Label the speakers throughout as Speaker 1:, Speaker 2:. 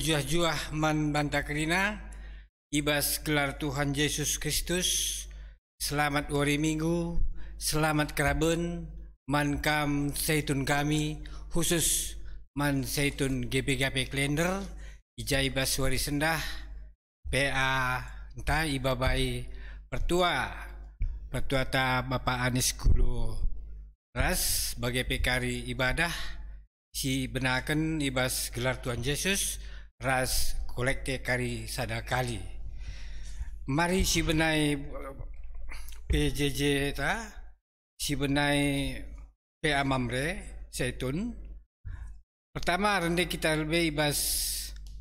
Speaker 1: juah-juah man bantakrina ibas gelar Tuhan Yesus Kristus. Selamat hari Minggu, selamat keraben man kam seitun kami khusus man seitun GPKP Klender ija ibas hari sendah PA entah ibabai pertua ta Bapak Anis Gulu ras sebagai pekari ibadah si benakan ibas gelar Tuhan Yesus ras kolekte kari sadakali. Mari si benai PJJ ta si benai PA Mamre Zaitun. Pertama rende kita lebih ibas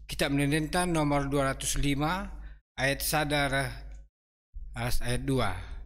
Speaker 1: kitab menentan nomor 205 ayat sadar ayat 2.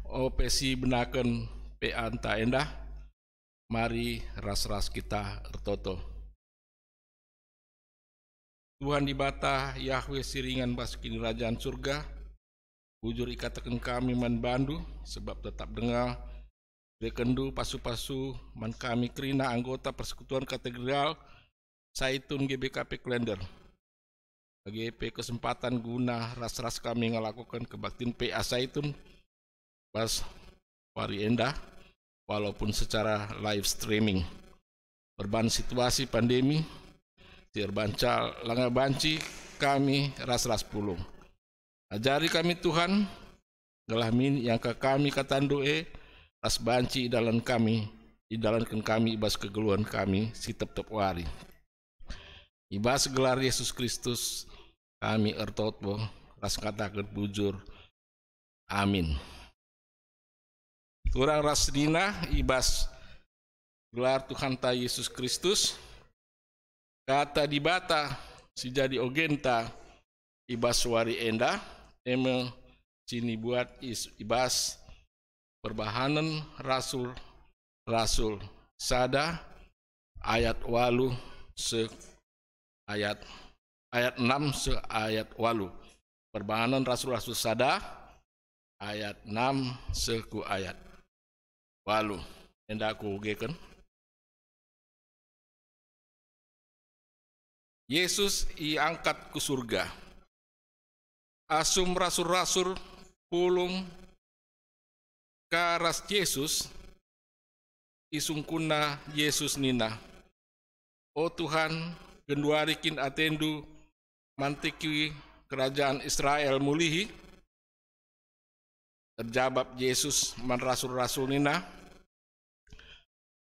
Speaker 2: Opesi benaken PA anta endah, mari ras-ras kita ertoto. Tuhan di bata Yahweh siringan basuki kerajaan surga, bujur ikatakan kami man bandu, sebab tetap dengar rekendu pasu-pasu man kami kerina anggota persekutuan katedral Zaitun GBKP Klender. Bagi kesempatan guna ras-ras kami ngelakukan kebaktian PA Zaitun pas hari endah walaupun secara live streaming berban situasi pandemi terbancal langgar banci kami ras-ras pulung ajari kami Tuhan ngelamin yang ke kami katandoe ras banci dalam kami idalankan kami ibas kegeluhan kami si tep-tep wari ibas gelar Yesus Kristus kami ertotbo ras katakan bujur amin. Turang rasdina ibas gelar Tuhan ta Yesus Kristus kata di bata si jadi ogenta ibas wari enda emel sini buat ibas perbahanan rasul sada ayat 8 se ayat 6 se ayat 8 perbahanan rasul sada ayat 6 seku ayat walu hendak aku ugekan. Yesus diangkat ke surga. Asum rasul-rasul pulung karas Yesus isungkuna Yesus nina. Oh Tuhan, genduarikin atendu mantiki kerajaan Israel mulihi. Terjawab Yesus man rasul-rasul nina.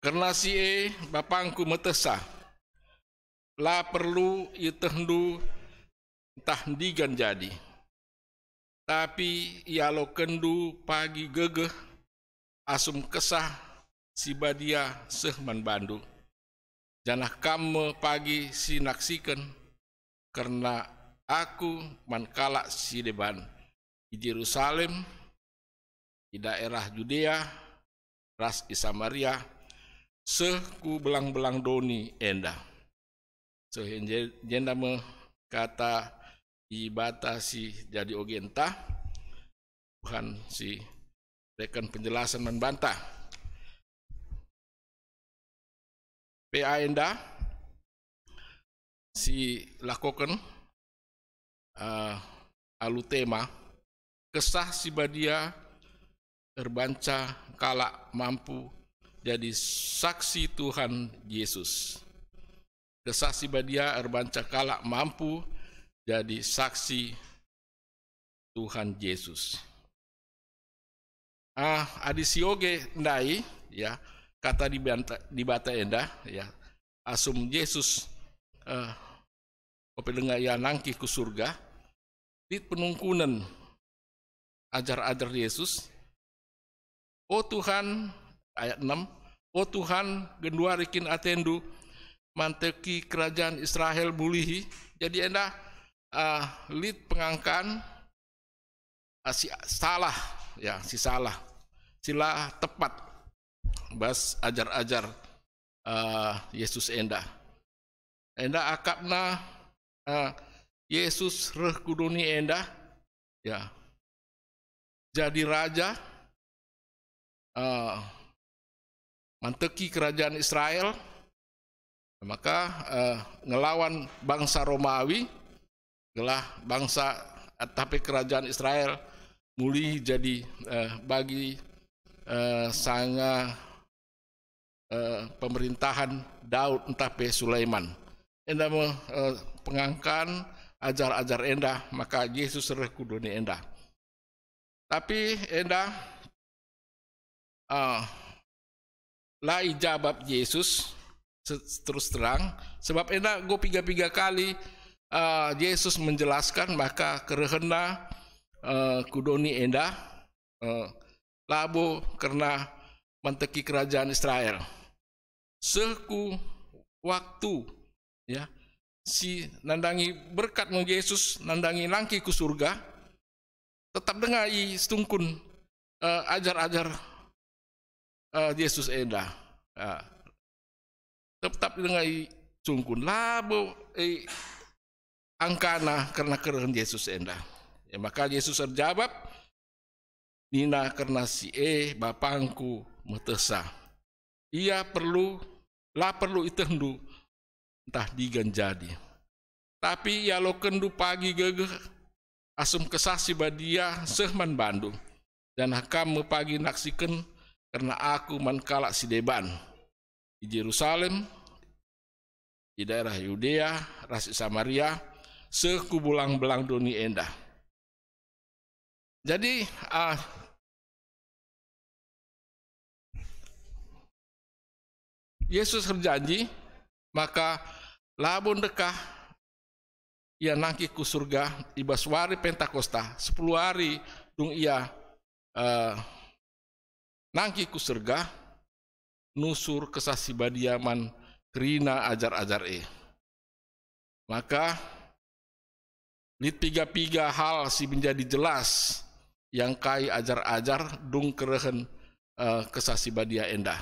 Speaker 2: Karena si bapangku metesa, la perlu itendu entah digan jadi. Tapi ia lo kendu pagi gegeh asum kesah si badia sehman bandu. Janah kamu pagi sinaksikan karena aku man kalak si deban. di Yerusalem, di daerah Judea, ras di Samaria, seku belang-belang doni enda. So jenda me kata ibatasi jadi ogenta, Tuhan si rekan penjelasan membantah. PA enda si lakukan alu tema kesah si badia terbanca kala mampu jadi saksi Tuhan Yesus. Kesah si badia terbanca kala mampu jadi saksi Tuhan Yesus. Adisioge ndai ya kata dibata enda ya asum Yesus opedenga ya nangki ku surga di penungkunan ajar-ajar Yesus. Oh Tuhan, ayat 6, oh Tuhan genduarikin atendu manteki kerajaan Israel bulihi. Jadi enda lid pengangkan si salah ya, si salah sila tepat bas ajar-ajar Yesus enda akapna Yesus reh kuduni enda ya jadi raja manteki kerajaan Israel, maka ngelawan bangsa Romawi, gelah bangsa tapi kerajaan Israel muli jadi bagi sanga pemerintahan Daud entape Sulaiman. Enda pengangkan ajar-ajar enda, maka Yesus reh kuduni enda. Tapi enda lai jawab Yesus terus terang, sebab enda go piga kali Yesus menjelaskan, maka kerehena kudoni enda labo karena manteki kerajaan Israel. Seku waktu ya si nandangi berkat ng Yesus, nandangi langki ku surga, tetap dengar i stungkun ajar-ajar Yesus enda. Tetap dengar i sungkun labo angkana karena keren Yesus enda. Ya, maka Yesus terjawab, Nina karena si bapangku metesa. Ia perlu itendu entah digan jadi. Tapi ya lo kendu pagi gegeh asum kesasi badia sehman Bandung dan hakam pagi naksikan karena aku mankala si deban di Yerusalem, di daerah Yudea, ras Samaria, seku belang-belang doni enda. Jadi Yesus berjanji, maka labon dekah ia nangki ku surga ibas wari Pentakosta 10 hari dung ia nangki ku surga nusur kesasi badiaman kerina ajar-ajar maka lid piga hal si menjadi jelas yang kai ajar-ajar dung kerehen kesasi badia enda.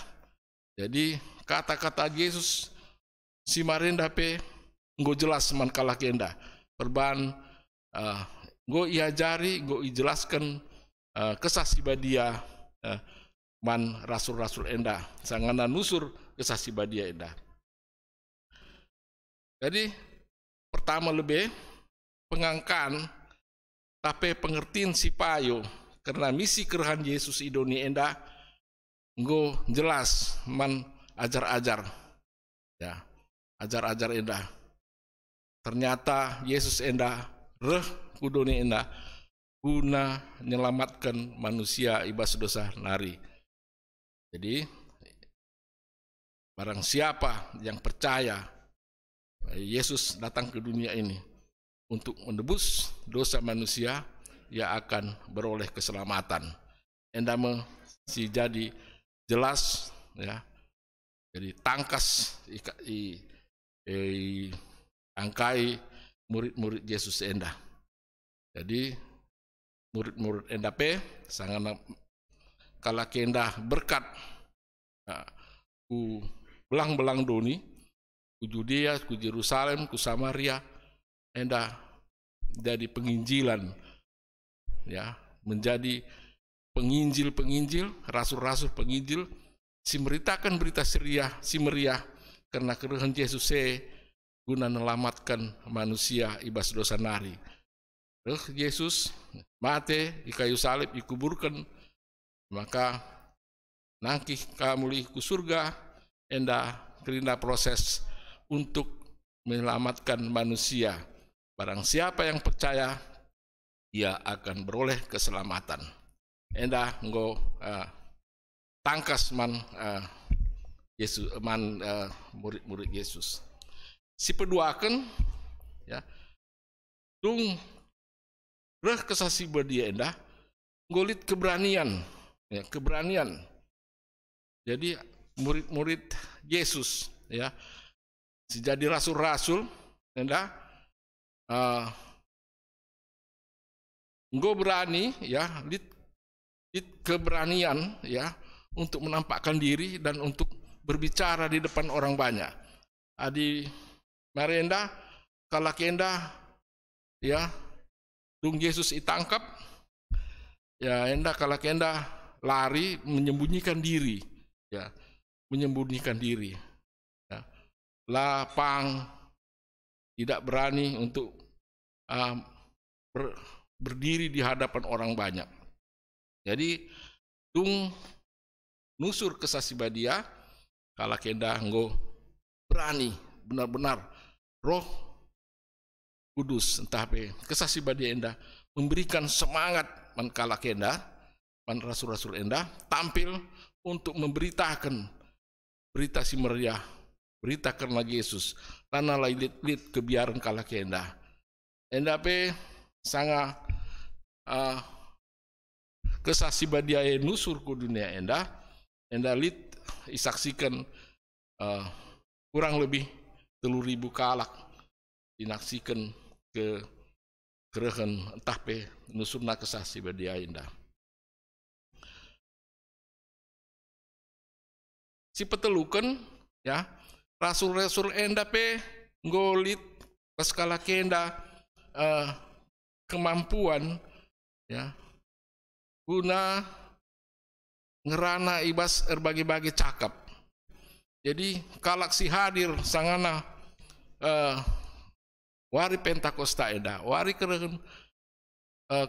Speaker 2: Jadi kata-kata Yesus si marenda pe nggo jelas man kalah kenda perban nggo iajari nggo ijelaskan kesasi badia man rasul-rasul enda sangana nusur kesasi badia enda. Jadi pertama lebih pengangkan tapi pengertian si payo karena misi kerahan Yesus idoni enda nggo jelas man ajar-ajar ya ajar-ajar enda. Ternyata Yesus enda reh kudoni enda guna menyelamatkan manusia ibas dosa nari. Jadi barang siapa yang percaya Yesus datang ke dunia ini untuk menebus dosa manusia, ia akan beroleh keselamatan. Enda si jadi jelas ya. Jadi tangkas angkai murid-murid Yesus enda. Jadi murid-murid enda pe sangana kala kenda berkat ku belang-belang doni ku Judea, ku Yerusalem, ku Samaria enda jadi penginjilan, ya, menjadi penginjil, rasul-rasul penginjil, si meritakan berita si meriah karena kerehan Yesus guna menyelamatkan manusia ibas dosa nari. Yesus mati di kayu salib, dikuburkan, maka nangkih kamuli ku surga, enda kerina proses untuk menyelamatkan manusia. Barang siapa yang percaya, ia akan beroleh keselamatan. Enda nggo tangkas man Yesus murid-murid Yesus. Si peduakan, ya, tung reh kesasi badia enda ngolit keberanian, ya, keberanian. Jadi murid-murid Yesus, ya, si jadi rasul-rasul enda nggo berani, ya, lit keberanian, ya, untuk menampakkan diri dan untuk berbicara di depan orang banyak. Adi marenda kalakenda, ya, dung Yesus ditangkap, ya, enda kalakenda lari menyembunyikan diri, ya, menyembunyikan diri, ya, lapang, tidak berani untuk berdiri di hadapan orang banyak. Jadi tung nusur kesasibadia kala kenda nggo berani benar-benar Roh Kudus entah pe kesasibadia enda memberikan semangat man kala kenda man rasul-rasul enda tampil untuk memberitakan berita si meriah, berita karena Yesus karena lit kebiaran kala kenda enda pe sanga kesasibadia nusur ku dunia enda lit isaksikan kurang lebih 3.000 kalak dinaksikan ke kerehan entah pe nusurna kesasibadia enda. Si petelukan, ya, rasul-rasul enda pe ngolit pas kala kenda kemampuan, ya, guna ngerana ibas erbagi-bagi cakap. Jadi kalak si hadir sangana wari Pentakosta enda, wari kerehan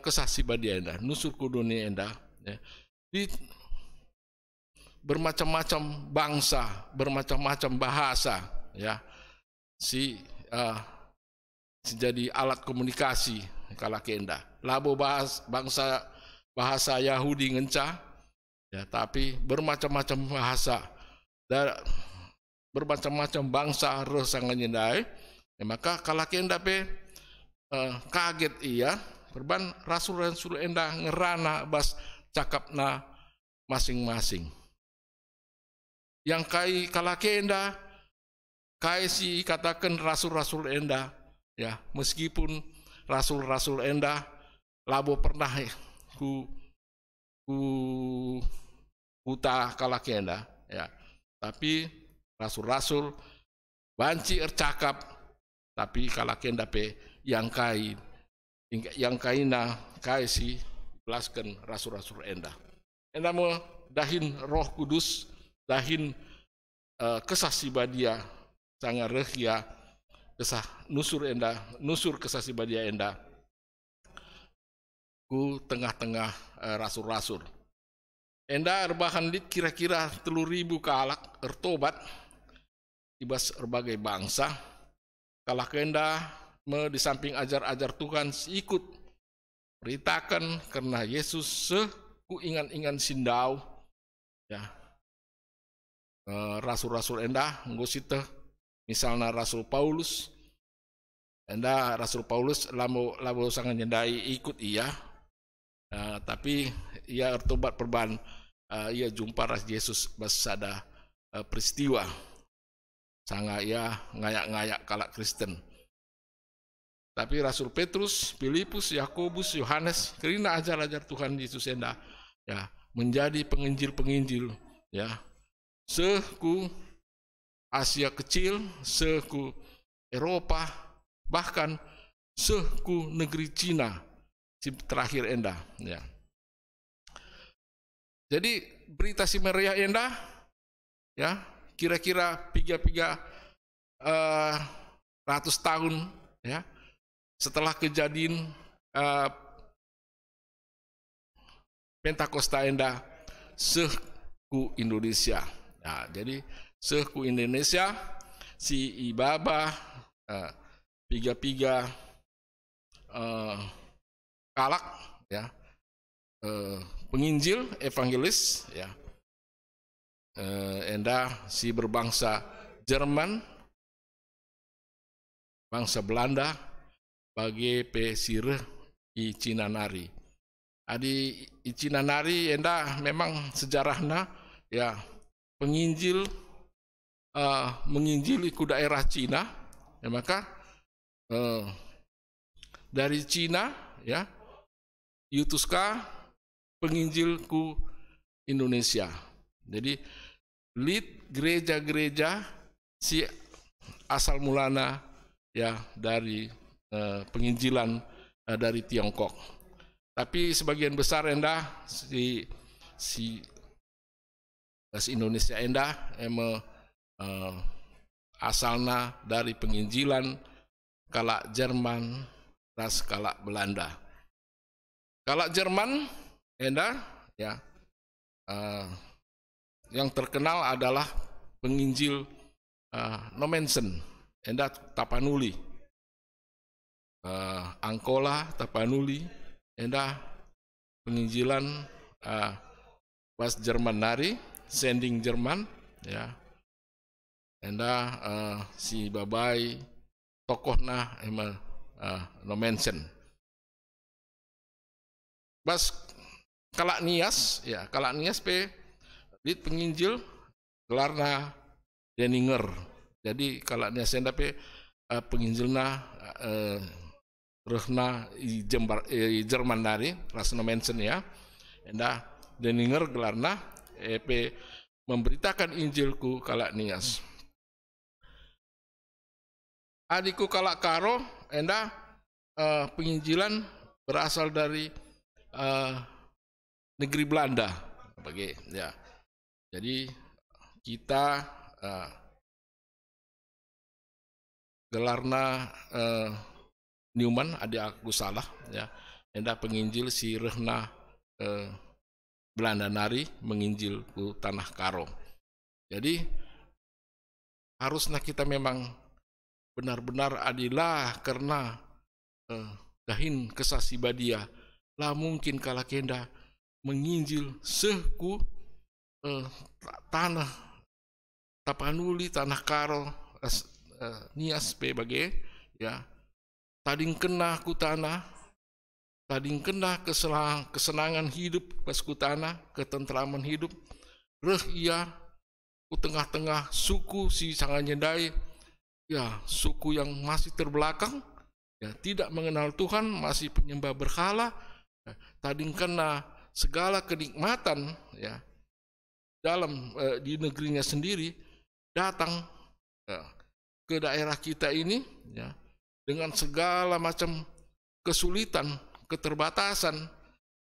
Speaker 2: kesasibadia enda, nusur kuduni enda, ya, di bermacam-macam bangsa, bermacam-macam bahasa, ya, si jadi alat komunikasi kala kenda. Labo bangsa bahasa Yahudi ngenca, ya, tapi bermacam-macam bahasa dan bermacam-macam bangsa roh sangat nyendai, ya, maka kala kenda pe kaget iya perban rasul-rasul enda ngerana bas cakapna masing-masing. Yang kai kala kenda kai si katakan rasul-rasul enda, ya, meskipun rasul-rasul enda labo pernah ku uta kala kenda, ya, tapi rasul-rasul banci ercakap tapi kala kenda pe yang kaina kai si belaskan rasul-rasul enda mo dahin Roh Kudus, dahin kesasibadia sanga rehia kesah nusur kesasibadia enda ku tengah-tengah rasul-rasul enda erbahan lit kira-kira 3.000 kalak ertobat ibas berbagai bangsa kala kenda di samping ajar-ajar Tuhan ikut beritakan karena Yesus ku ingan-ingan sindau, ya, rasul-rasul enda nggosita misalnya Rasul Paulus enda Rasul Paulus lamo sangat nyendai ikut iya, tapi ia ertobat perban ia jumpa ras Yesus basada peristiwa sangat ia ngayak-ngayak kalak Kristen. Tapi Rasul Petrus, Filipus, Yakobus, Yohanes, kerana ajar-ajar Tuhan Yesus enda ya menjadi penginjil-penginjil ya seku Asia kecil, seku Eropa, bahkan seku negeri Cina si terakhir enda ya. Jadi berita si meriah enda ya kira-kira 3 ratus tahun ya setelah kejadian Pentakosta enda seku Indonesia. Nah, jadi seku Indonesia si ibaba piga kalak ya penginjil evangelis ya enda si berbangsa Jerman, bangsa Belanda bagi pesir i Cina Nari. Adi i Cina Nari enda memang sejarahnya ya penginjil menginjili ku daerah Cina ya maka dari Cina ya diutuska penginjil ku Indonesia. Jadi lead gereja-gereja si asal mulana ya dari penginjilan dari Tiongkok. Tapi sebagian besar enda si Indonesia enda asalna dari penginjilan kala Jerman ras kala Belanda. Kala Jerman enda ya yang terkenal adalah penginjil Nommensen enda Tapanuli, Angkola Tapanuli enda penginjilan bahasa Jerman nari sending Jerman ya enda si babai tokohna Nommensen. Bas kalak nias pe di penginjil gelarna Denninger. Jadi kalak nias enda pe penginjilna rehna i Jerman nari ras Nommensen ya. Enda Denninger gelarna pe memberitakan Injilku kalak nias. Adiku kalak karo enda penginjilan berasal dari negeri Belanda bagi ya. Jadi kita gelarna Newman ada aku salah ya. Enda penginjil si rehna Belanda nari menginjil ku tanah karo. Jadi harusnya kita memang benar-benar adilah karena dahin kesasiba dia lah mungkin kala kenda menginjil seku tanah Tapanuli tanah karo nias pe bage ya tading kena ku tanah tading kena kesenangan hidup pas ku tanah ketentraman hidup reh ia ku tengah-tengah suku si Sanganyendai ya suku yang masih terbelakang ya tidak mengenal Tuhan masih penyembah berhala ya, tading kena segala kenikmatan ya dalam di negerinya sendiri datang ya, ke daerah kita ini ya dengan segala macam kesulitan keterbatasan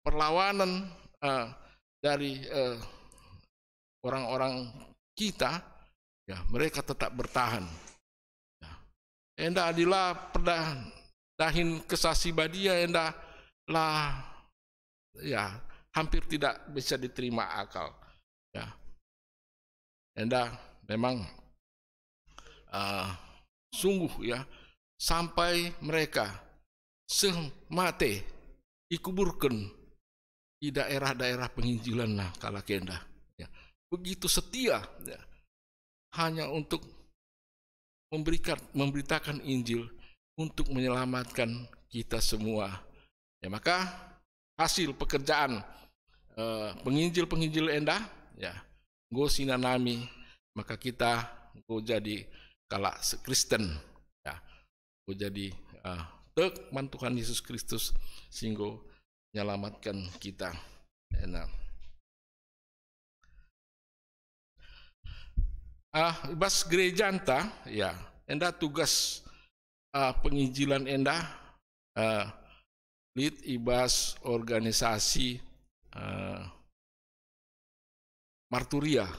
Speaker 2: perlawanan dari orang-orang kita ya mereka tetap bertahan. Enda adilah perdah dahin kesasi badia enda lah ya hampir tidak bisa diterima akal ya. Enda memang sungguh ya sampai mereka semate ikuburkan di daerah-daerah penginjilan lah kala kenda ya. Begitu setia ya. Hanya untuk memberitakan Injil untuk menyelamatkan kita semua. Ya maka hasil pekerjaan penginjil enda ya go sinanami maka kita go jadi kala Kristen ya go jadi tek man Tuhan Yesus Kristus sehingga menyelamatkan kita. Enak. Bas gereja enta ya enda tugas penginjilan enda lead ibas organisasi marturia.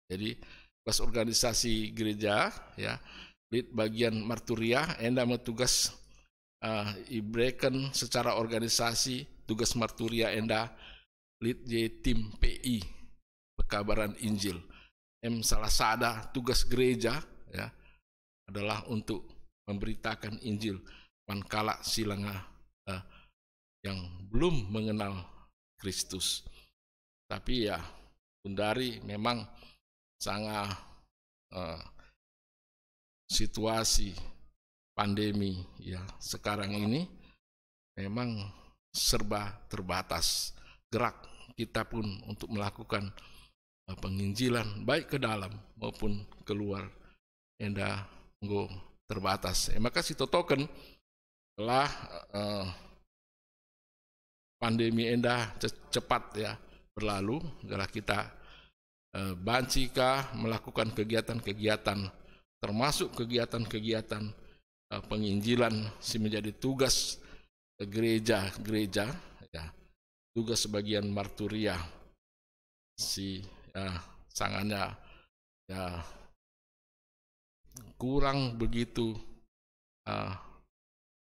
Speaker 2: Jadi bas organisasi gereja ya lead bagian marturia enda tugas ibrekan secara organisasi tugas marturia enda lead je tim PI pekabaran Injil. Salah sada tugas gereja ya adalah untuk memberitakan Injil mankala silanga yang belum mengenal Kristus. Tapi ya Bundari memang sangat situasi pandemi ya sekarang ini memang serba terbatas gerak kita pun untuk melakukan penginjilan baik ke dalam maupun keluar enda nggo terbatas. Maka sitotoken telah pandemi enda cepat ya berlalu, adalah kita bancika melakukan kegiatan-kegiatan termasuk kegiatan-kegiatan penginjilan si menjadi tugas gereja-gereja ya, tugas sebagian marturia si sangatnya ya kurang begitu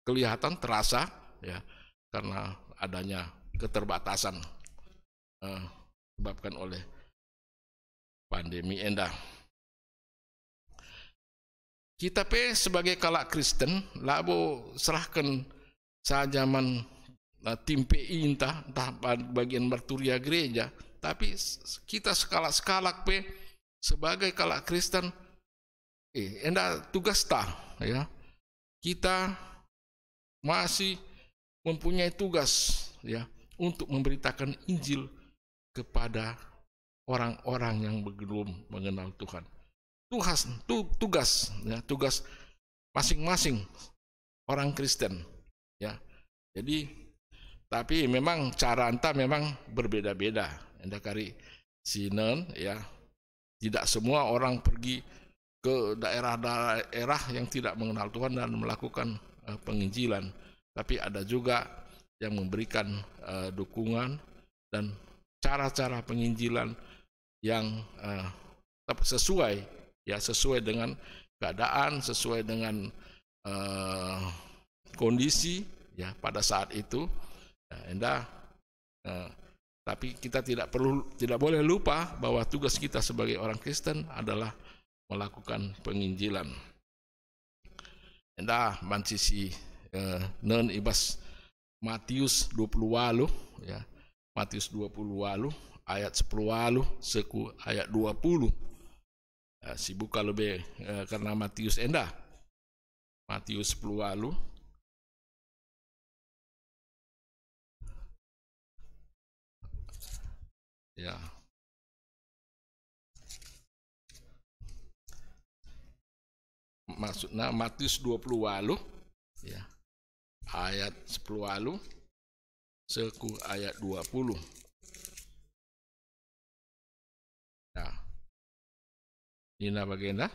Speaker 2: kelihatan terasa ya karena adanya keterbatasan disebabkan oleh pandemi enda. Kita sebagai kalak Kristen labo serahkan saja tim PI entah bagian marturia gereja, tapi kita sekalak sebagai kalak Kristen enda tugas ya kita masih mempunyai tugas ya untuk memberitakan Injil kepada orang-orang yang belum mengenal Tuhan. Tugas masing-masing orang Kristen ya. Jadi tapi memang cara anta memang berbeda-beda. Anda kari sinen ya tidak semua orang pergi ke daerah-daerah yang tidak mengenal Tuhan dan melakukan penginjilan, tapi ada juga yang memberikan dukungan dan cara-cara penginjilan yang sesuai ya, sesuai dengan keadaan, sesuai dengan kondisi ya pada saat itu ya, tapi kita tidak boleh lupa bahwa tugas kita sebagai orang Kristen adalah melakukan penginjilan. Enda mancisi non ibas Matius 20 ya. Matius 20 ayat 10 seku ayat 20. Si buka lebih karena Matius enda. Matius 10 ya. Maksudnya Matius 20 ya. Ayat 10 seku ayat 20. Nah. Ini bagian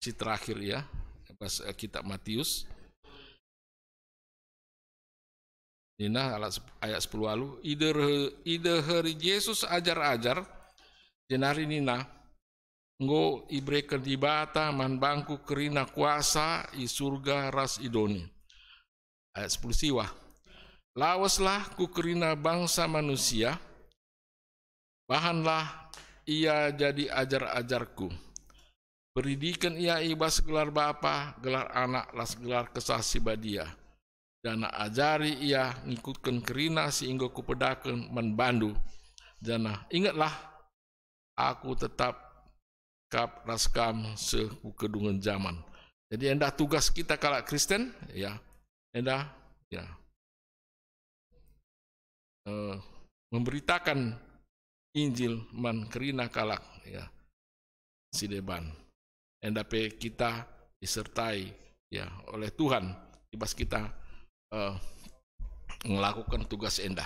Speaker 2: si terakhir ya. Pas kitab Matius. Nina ayat 10 lalu ide hari Yesus ajar-ajar jenari nina nggo ibrekan di bata man bangku kerina kuasa i surga ras idoni. Ayat 10 siwa lawaslah ku kerina bangsa manusia bahanlah ia jadi ajar-ajarku beridikan ia ibas gelar bapa gelar anak las gelar kesasi badia dan ajari ia ngikutkan kerina sehingga kupedakan menbandu dan ingatlah aku tetap kap raskam sekedungan zaman. Jadi endah tugas kita kalau Kristen ya endah ya memberitakan Injil man kerina kalak ya sideban endah pe kita disertai ya oleh Tuhan ibas kita melakukan tugas Enda.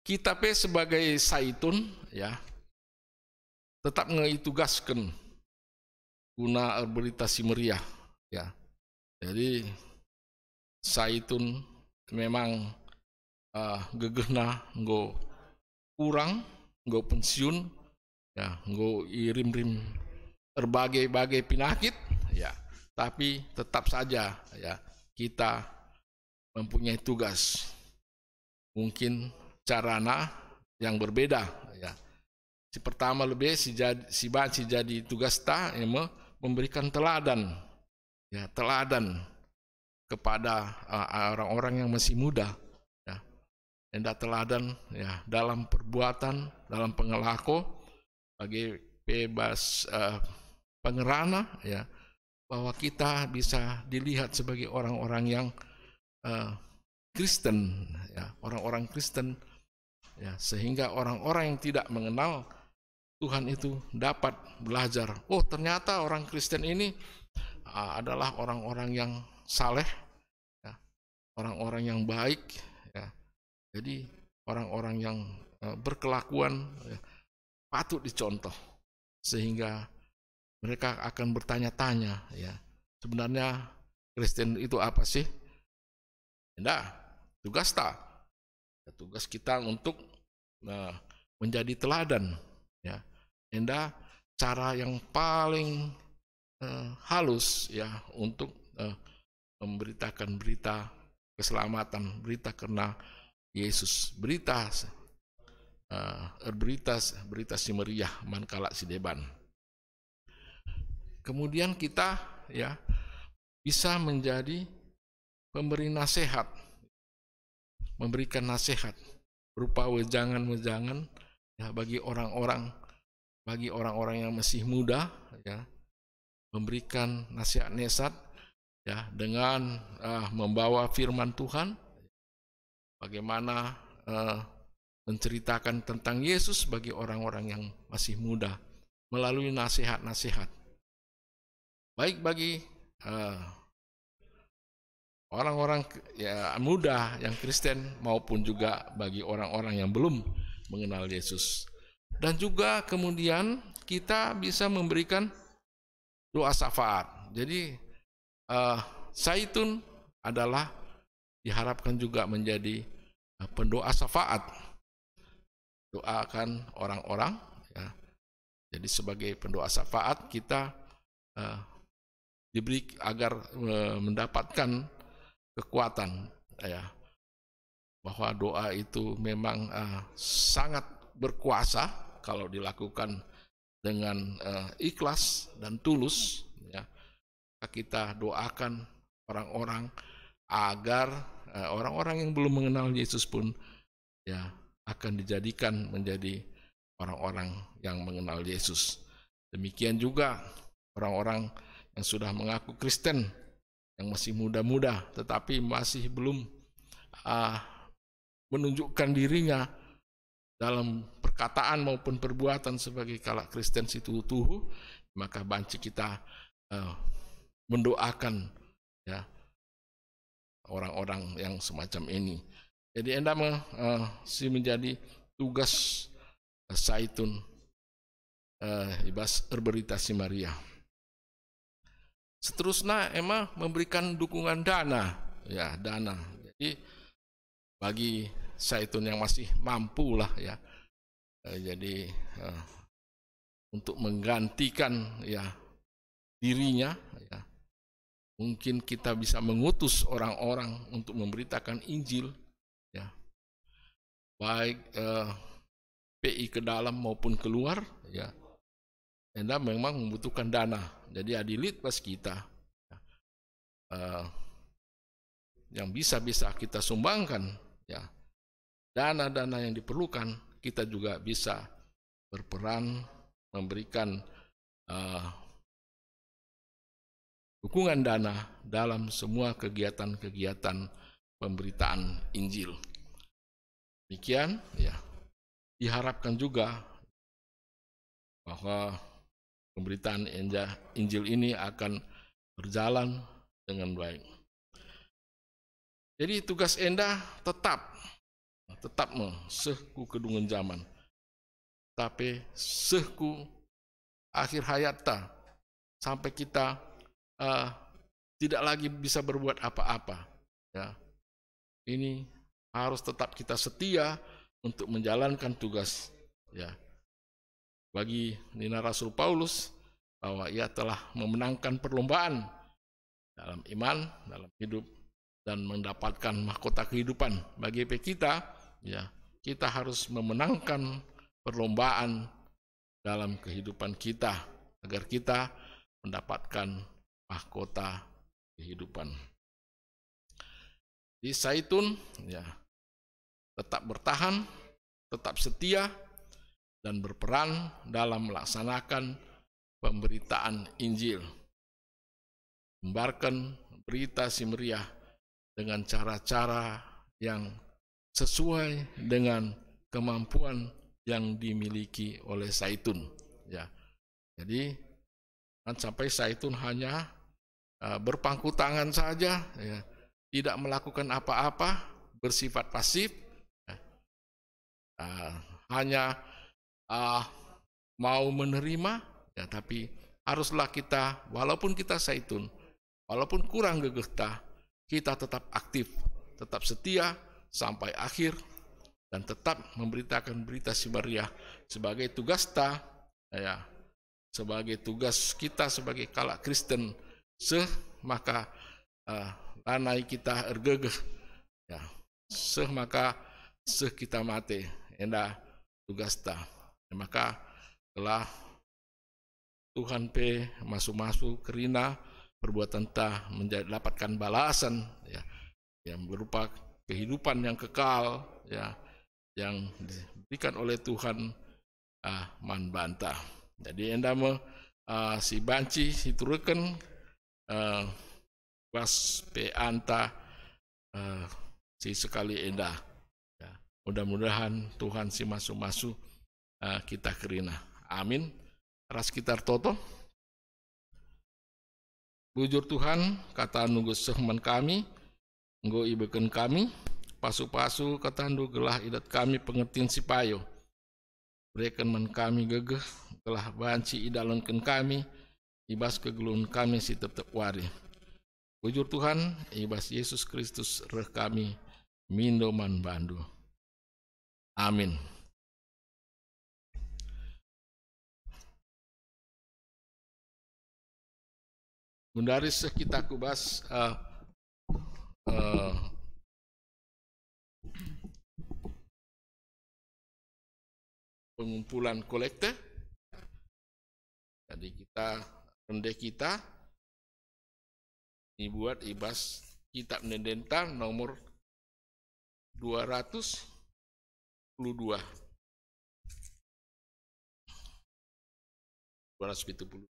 Speaker 2: Kita sebagai Saitun ya tetap ngitugaskan guna berita si meriah ya. Jadi Saitun memang gegehna nggo kurang, nggo pensiun ya, nggo irim-rim berbagai penyakit ya, tapi tetap saja ya kita mempunyai tugas. Mungkin carana yang berbeda ya. Si pertama lebih si jadi tugas memberikan teladan ya, teladan kepada orang-orang yang masih muda ya. Hendak teladan ya dalam perbuatan, dalam pengelaku bagi bebas pengerana ya, bahwa kita bisa dilihat sebagai orang-orang yang Kristen ya, orang-orang Kristen ya, sehingga orang-orang yang tidak mengenal Tuhan itu dapat belajar, oh ternyata orang Kristen ini adalah orang-orang yang saleh ya, orang-orang yang baik ya. Jadi orang-orang yang berkelakuan ya, patut dicontoh, sehingga mereka akan bertanya-tanya ya, sebenarnya Kristen itu apa sih? Enggak, tugas tak. Tugas kita untuk menjadi teladan ya. Enggak, cara yang paling halus ya untuk memberitakan berita keselamatan, berita karena Yesus, berita si meriah mankala si deban. Kemudian kita ya bisa menjadi pemberi nasihat, memberikan nasihat berupa wejangan-wejangan ya bagi orang-orang yang masih muda ya, memberikan nasihat-nasihat ya dengan membawa firman Tuhan, bagaimana menceritakan tentang Yesus bagi orang-orang yang masih muda melalui nasihat-nasihat, baik bagi orang-orang ya muda yang Kristen maupun juga bagi orang-orang yang belum mengenal Yesus. Dan juga kemudian kita bisa memberikan doa syafaat. Jadi Saitun adalah diharapkan juga menjadi pendoa syafaat, doakan orang-orang ya. Jadi sebagai pendoa syafaat kita diberi agar mendapatkan kekuatan ya, bahwa doa itu memang sangat berkuasa kalau dilakukan dengan ikhlas dan tulus ya. Kita doakan orang-orang agar orang-orang yang belum mengenal Yesus pun ya akan dijadikan menjadi orang-orang yang mengenal Yesus. Demikian juga orang-orang yang sudah mengaku Kristen, yang masih muda-muda tetapi masih belum menunjukkan dirinya dalam perkataan maupun perbuatan sebagai kalak Kristen situ-tuhu, maka banci kita mendoakan ya orang-orang yang semacam ini. Jadi enda menjadi tugas Saitun ibas berita si Maria. Seterusnya emang memberikan dukungan dana ya, dana. Jadi bagi Saitun yang masih mampu lah ya, jadi untuk menggantikan ya dirinya ya, mungkin kita bisa mengutus orang-orang untuk memberitakan Injil ya, baik PI ke dalam maupun keluar ya. Anda memang membutuhkan dana, jadi adilit pas kita yang bisa kita sumbangkan ya, dana-dana yang diperlukan, kita juga bisa berperan memberikan dukungan dana dalam semua kegiatan-kegiatan pemberitaan Injil. Demikian ya, diharapkan juga bahwa pemberitaan Injil ini akan berjalan dengan baik. Jadi tugas enda tetap sehku kedungan zaman, tapi sehku akhir hayata sampai kita tidak lagi bisa berbuat apa-apa. Ya, ini harus tetap kita setia untuk menjalankan tugas. Ya, bagi Nina Rasul Paulus bahwa ia telah memenangkan perlombaan dalam iman, dalam hidup, dan mendapatkan mahkota kehidupan. Bagi kita, ya, kita harus memenangkan perlombaan dalam kehidupan kita agar kita mendapatkan mahkota kehidupan. Di Zaitun, ya, tetap bertahan, tetap setia, dan berperan dalam melaksanakan pemberitaan Injil. Membarkan berita si meriah dengan cara-cara yang sesuai dengan kemampuan yang dimiliki oleh Zaitun. Ya, jadi sampai Zaitun hanya berpangku tangan saja, ya, tidak melakukan apa-apa, bersifat pasif, ya, hanya mau menerima, ya, tapi haruslah kita, walaupun kita Zaitun, walaupun kurang gegeh kita tetap aktif, tetap setia sampai akhir, dan tetap memberitakan berita si meriah sebagai tugas ya, sebagai tugas kita sebagai kalak Kristen, maka lanai kita ergegeh, ya, maka kita mate, enda tugas maka telah Tuhan masuk kerina perbuatan mendapatkan balasan, ya, yang berupa kehidupan yang kekal, ya, yang diberikan oleh Tuhan manbanta. Jadi enda si banci siturekan pas anta si sekali enda, ya, mudah-mudahan Tuhan si masuk kita kerina. Amin. Ras kita toto. Bujur Tuhan, kata nunggu sehman kami, nggo ibeken kami, pasu-pasu kata nunggu gelah idat kami pengertian si payo. Berikan man kami gegeh, gelah banci idalonkan kami, ibas kegelun kami si tetep wari. Bujur Tuhan, ibas Yesus Kristus reh kami, mindo man bandu. Amin. Mundaris kita kubas pengumpulan kolekte. Jadi kita rendeh kita dibuat ibas kitab Nendenta nomor 272. 272.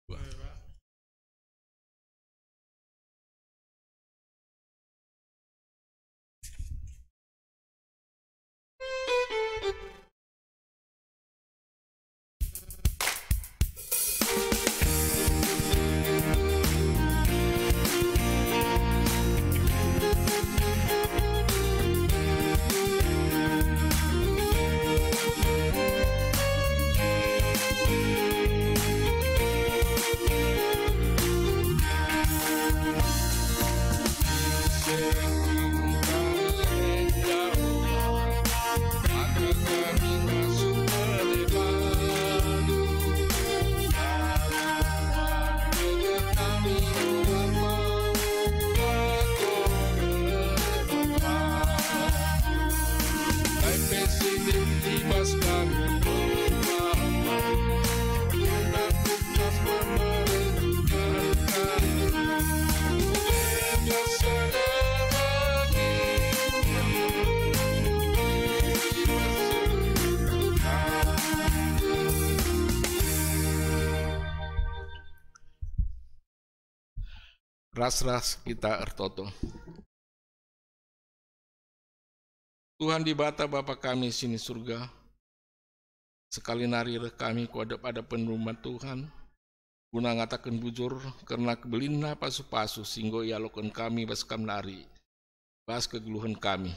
Speaker 2: Ras-ras kita ertoto. Tuhan di bata Bapa kami sini surga, sekali nari reh kami ku adap-adap rumah Tuhan, guna ngatakan bujur karena kebelinna pasu-pasu singgo ialokan kami bas kamnari bas kegeluhan kami.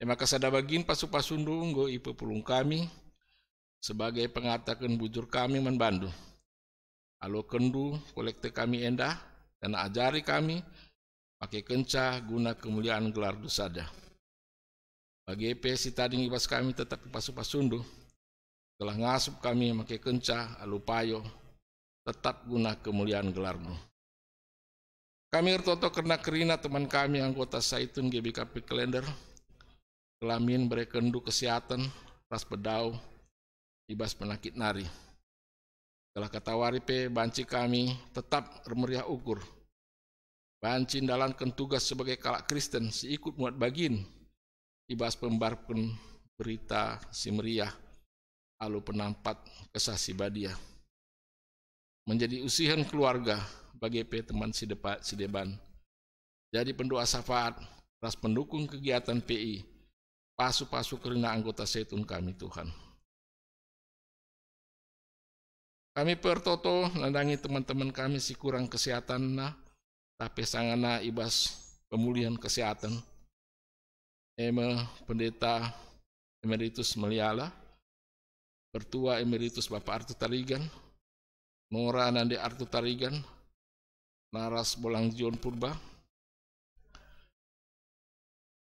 Speaker 2: Maka sada bagin pasu-pasundu nggo ipepulung kami sebagai pengatakan bujur kami manbandu. Alo kendu kolekte kami endah dan ajari kami pakai kenca guna kemuliaan gelar dosada. Bagi si tading ibas kami tetap pasu-pasundu telah ngasup kami pakai kenca alupayo tetap guna kemuliaan gelarmu. Kami ertoto karena kerina teman kami anggota Saitun GBKP Kalender kelamin berekendu kesehatan ras pedau ibas penyakit nari. Telah katawari pe banci kami tetap meriah ukur. Banci dalankan tugas sebagai kalak Kristen si ikut muat bagin ibas pembarpen berita si meriah alu penampat kesah si badia. Menjadi usihan keluarga bagi pe teman si deban. Jadi pendoa syafaat ras pendukung kegiatan PI pasu-pasu kerina anggota Saitun kami Tuhan. Kami pertoto nandangi teman-teman kami si kurang kesehatan tapi sangana ibas pemulihan kesehatan. Pendeta Emeritus Meliala, Pertua Emeritus Bapak Artu Tarigan, Nora Nande Artu Tarigan, Naras Bolang John Purba,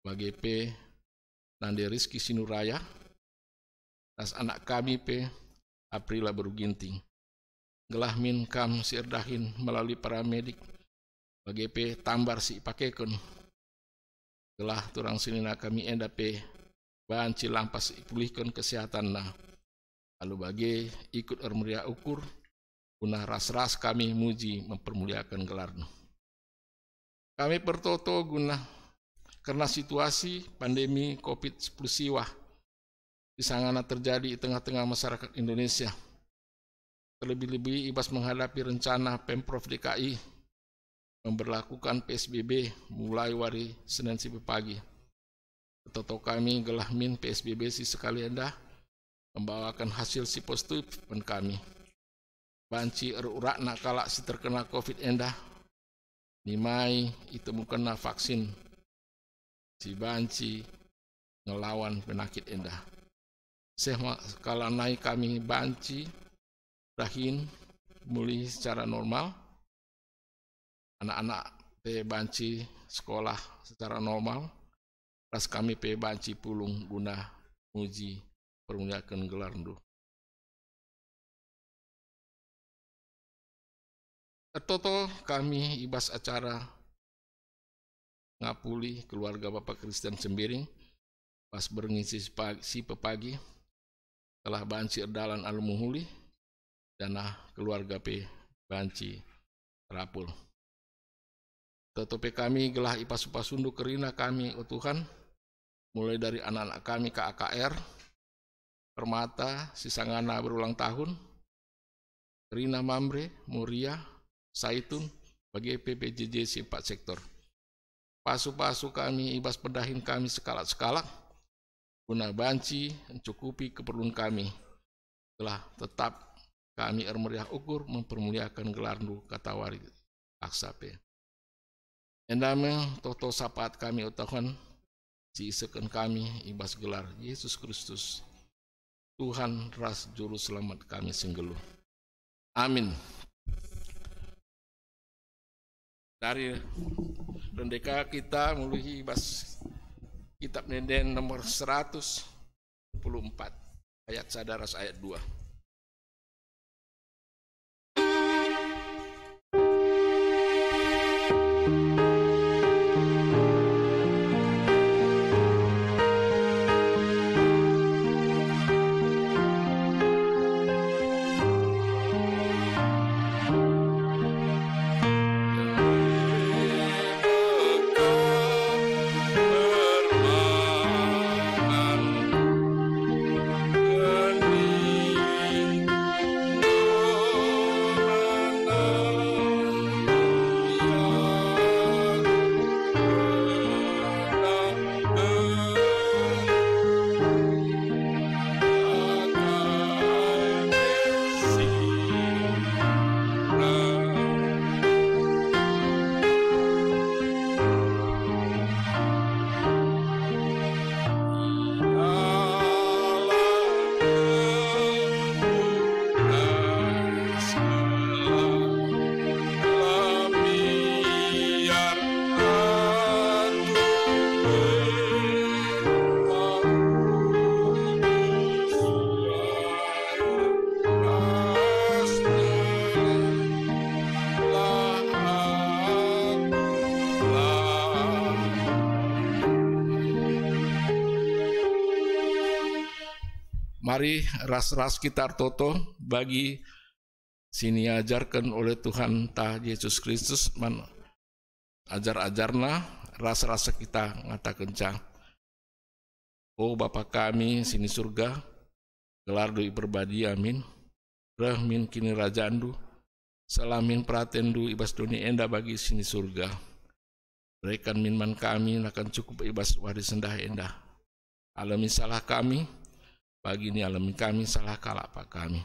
Speaker 2: Bagepe Nande Rizky Sinuraya, tas anak kami pe Aprila Beruginting. Gelah min kam si erdahin melalui paramedik Bagepe tambar si pakekon. Gelah turang sinina kami enda pe banci lampas pulihkan kesehatan na. Lalu bagi ikut ermeria ukur guna ras-ras kami muji mempermuliakan gelarnu. Kami pertoto guna karena situasi pandemi COVID-19 siwah di sangana terjadi di tengah-tengah masyarakat Indonesia. Terlebih-lebih ibas menghadapi rencana Pemprov DKI memberlakukan PSBB mulai wari Senin sibe pagi. Toto kami gelah min PSBB si sekali endah membawakan hasil si positif pen kami. Banci erurak nak kalak si terkena COVID endah nimai itemukan na vaksin si banci ngelawan penyakit endah. Sekala naik kami banci rahin mulai secara normal. Anak-anak pe banci sekolah secara normal. Ras kami pe banci pulung guna muji permuliakan gelar ndu. Tertoto kami ibas acara ngapuli keluarga Bapak Kristen Sembiring pas berngisi si pepagi telah banci erdalan alumuhuli dan keluarga pe banci rapul. Tetapi kami gelah ipas-pasundu kerina kami Tuhan mulai dari anak-anak kami KAKR Permata Sisangana berulang tahun Rina Mamre Muria Saitun bagi PPJJ 4 sektor. Pasu-pasu kami ibas pedahin kami sekalak-sekalak guna banci mencukupi keperluan kami. Telah tetap kami ermeriah ukur mempermuliakan gelarnu katawari aksape. Endame toto sapat kami Tuhan si isekan kami ibas gelar Yesus Kristus Tuhan ras juru selamat kami senggeluh. Amin. Dari rendeka kita melalui ibas kitab Neden nomor 144 ayat sadaras ayat 2. Mari ras-ras kita toto bagi sini ajarkan oleh Tuhan ta Yesus Kristus man ajar-ajarna ras-rasa kita ngata kencang. Oh Bapa kami sini surga, gelar doi berbadi amin. Rahmin kini rajandu, salamin pratendu ibas dunia enda bagi sini surga. Rekan minman kami akan cukup ibas wadi sendah endah. Alami salah kami, bagi ini alami kami salah kalak pak kami.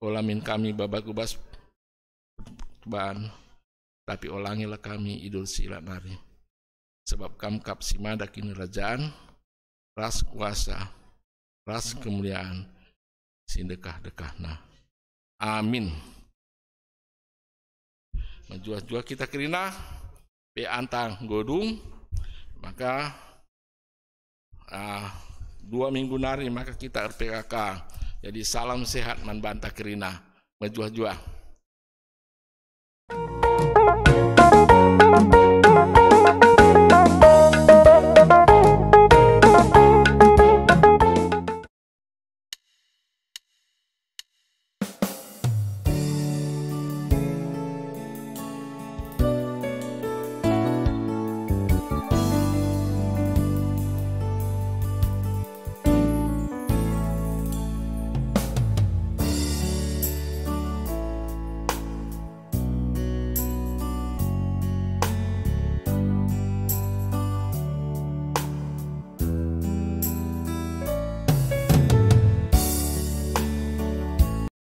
Speaker 2: Olamin kami babak ubas ban, tapi olangilah kami idul silat nari. Sebab kamkap simada kini rajaan, ras kuasa, ras kemuliaan, sindekah-dekahna. Amin. Menjua-jua kita kerina, pe antang godung, maka 2 minggu nari maka kita RPKK. Jadi salam sehat man banta kerina. Menjua-jua.